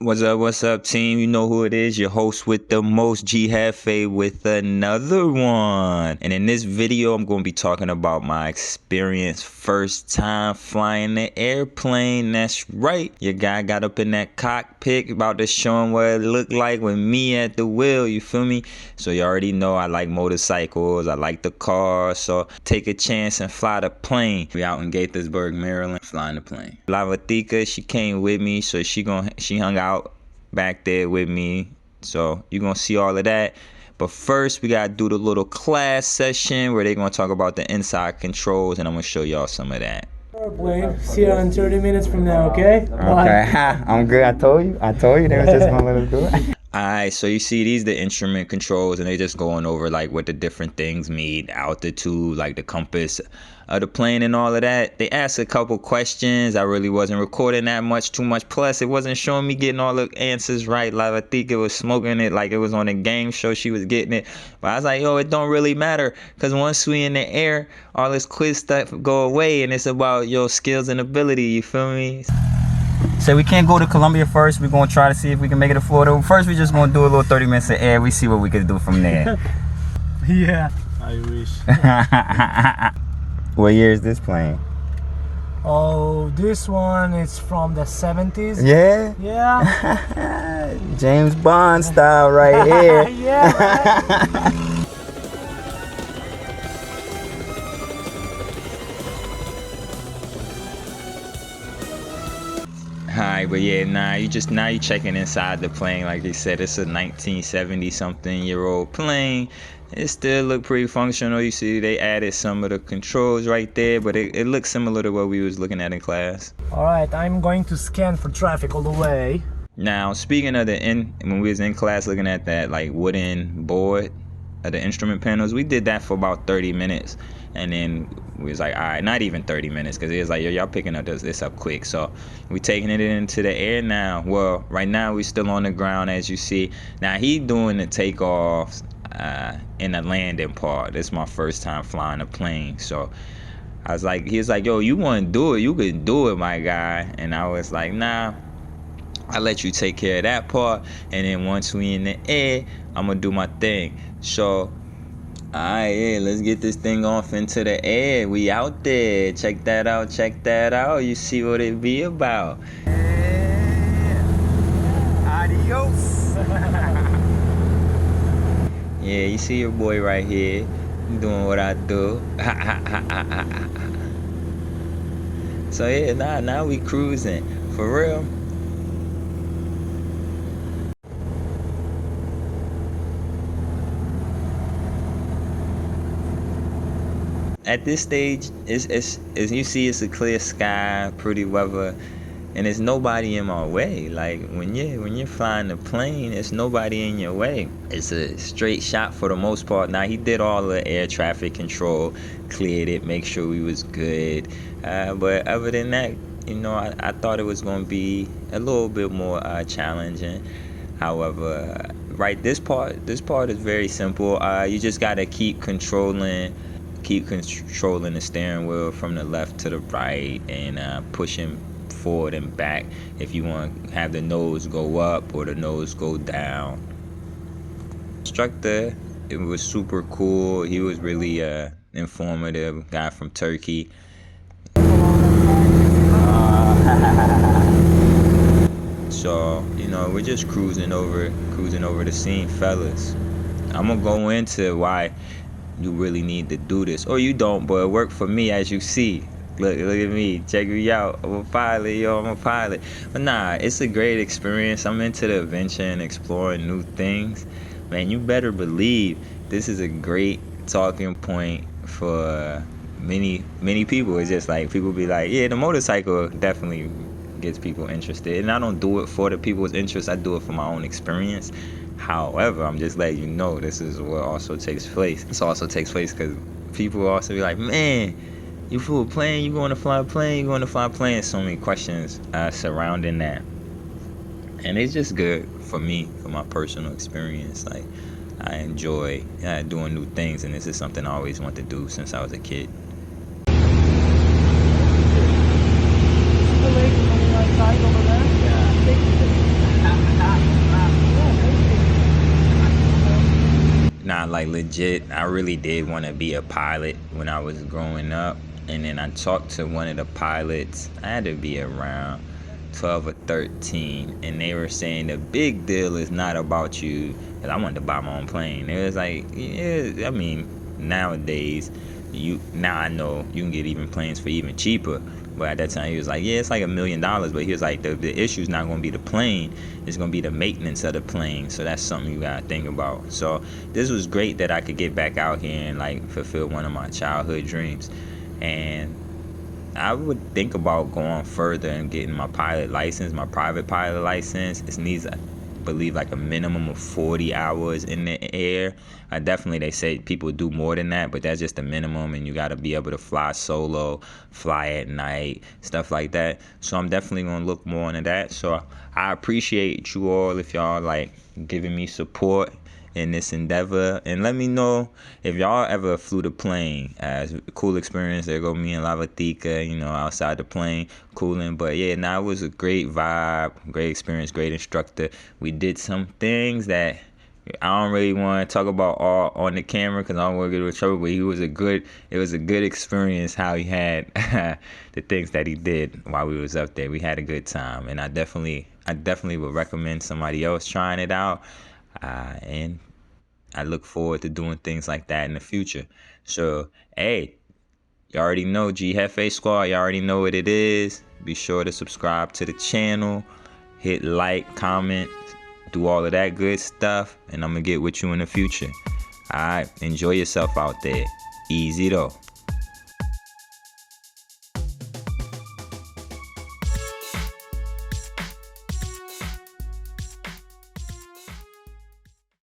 What's up, team? You know who it is, your host with the most, G Hefe, with another one. And in this video, I'm going to be talking about my experience first time flying the airplane. That's right. Your guy got up in that cockpit, about to show him what it looked like with me at the wheel, you feel me? So you already know I like motorcycles, I like the car, so take a chance and fly the plane. We out in Gaithersburg, Maryland, flying the plane. Lavatika, she came with me, so she hung out back there with me, so you're gonna see all of that. But first we gotta do the little class session where they're gonna talk about the inside controls, and I'm gonna show y'all some of that. Airplane. See you in 30 minutes from now, okay? Okay, I'm good. I told you they were just gonna let us do it. Alright, so you see these the instrument controls, and they just going over like what the different things mean, altitude, like the compass of the plane and all of that. They asked a couple questions. I really wasn't recording that too much, plus it wasn't showing me getting all the answers right. Like I think it was smoking it like it was on a game show, she was getting it. But I was like, yo, it don't really matter, because once we in the air, all this quiz stuff go away, and it's about your skills and ability, you feel me? So we can't go to Columbia first. We're gonna try to see if we can make it to Florida. First, we're just gonna do a little 30 minutes of air. We see what we can do from there. Yeah, I wish. What year is this plane? Oh, this one is from the 70s. Yeah? Yeah. James Bond style right here. Yeah, right. Alright, but yeah, now you checking inside the plane. Like they said, it's a 1970 something year old plane. It still look pretty functional. You see they added some of the controls right there, but it looks similar to what we was looking at in class. Alright, I'm going to scan for traffic all the way. Now, speaking of when we was in class looking at that like wooden board of the instrument panels, we did that for about 30 minutes. And then we was like, all right, not even 30 minutes, because it was like, yo, y'all picking up this up quick. So we taking it into the air now. Well, right now we still on the ground, as you see. Now he doing the takeoffs in the landing part. This is my first time flying a plane. So I was like, he was like, yo, you want to do it? You can do it, my guy. And I was like, nah, I'll let you take care of that part. And then once we in the air, I'm going to do my thing. So alright, yeah, let's get this thing off into the air. We out there. Check that out, check that out. You see what it be about. Yeah. Adios. Yeah, you see your boy right here doing what I do. So yeah, now we cruising. For real. At this stage, it's as you see, it's a clear sky, pretty weather, and there's nobody in my way. Like when you're flying the plane, there's nobody in your way. It's a straight shot for the most part. Now he did all the air traffic control, cleared it, make sure we was good. But other than that, you know, I thought it was gonna be a little bit more challenging. However, right, this part is very simple. You just gotta keep controlling the steering wheel from the left to the right, and pushing forward and back if you want to have the nose go up or the nose go down. Instructor, it was super cool. He was really informative, guy from Turkey. So, you know, we're just cruising over the scene, fellas. I'm gonna go into why you really need to do this, or you don't, but it worked for me, as you see. Look at me, check me out. I'm a pilot, yo, I'm a pilot. But nah, it's a great experience. I'm into the adventure and exploring new things. Man, you better believe this is a great talking point for many people. It's just like people be like, yeah, the motorcycle definitely gets people interested, and I don't do it for the people's interest. I do it for my own experience. However, I'm just letting you know this is what also takes place. This also takes place because people also be like, man, you flew a plane, you going to fly a plane, you going to fly a plane. So many questions surrounding that. And it's just good for me, for my personal experience. Like, I enjoy doing new things, and this is something I always wanted to do since I was a kid. The lady on the right side over there? Yeah. like legit, I really did want to be a pilot when I was growing up. And then I talked to one of the pilots. I had to be around 12 or 13, and they were saying the big deal is not about you, because I wanted to buy my own plane. It was like, yeah, I mean, nowadays, now I know you can get even planes for even cheaper. But at that time, he was like, yeah, it's like $1 million. But he was like, the issue is not going to be the plane. It's going to be the maintenance of the plane. So that's something you got to think about. So this was great that I could get back out here and like fulfill one of my childhood dreams. And I would think about going further and getting my pilot license, my private pilot license. It needs, I believe, like a minimum of 40 hours in the air. Definitely, they say people do more than that, but that's just the minimum, and you got to be able to fly solo, fly at night, stuff like that. So I'm definitely going to look more into that. So I appreciate you all if y'all like giving me support in this endeavor, and let me know if y'all ever flew the plane. As a cool experience. There go me and Lavatika, outside the plane cooling. But yeah, it was a great vibe, great experience, great instructor. We did some things that I don't really want to talk about all on the camera because I don't want to get into trouble, but it was a good experience how he had the things that he did while we was up there. We had a good time, and I definitely would recommend somebody else trying it out. And I look forward to doing things like that in the future. So, hey, you already know GFA Squad. You already know what it is. Be sure to subscribe to the channel. Hit like, comment, do all of that good stuff. And I'm going to get with you in the future. All right, enjoy yourself out there. Easy though.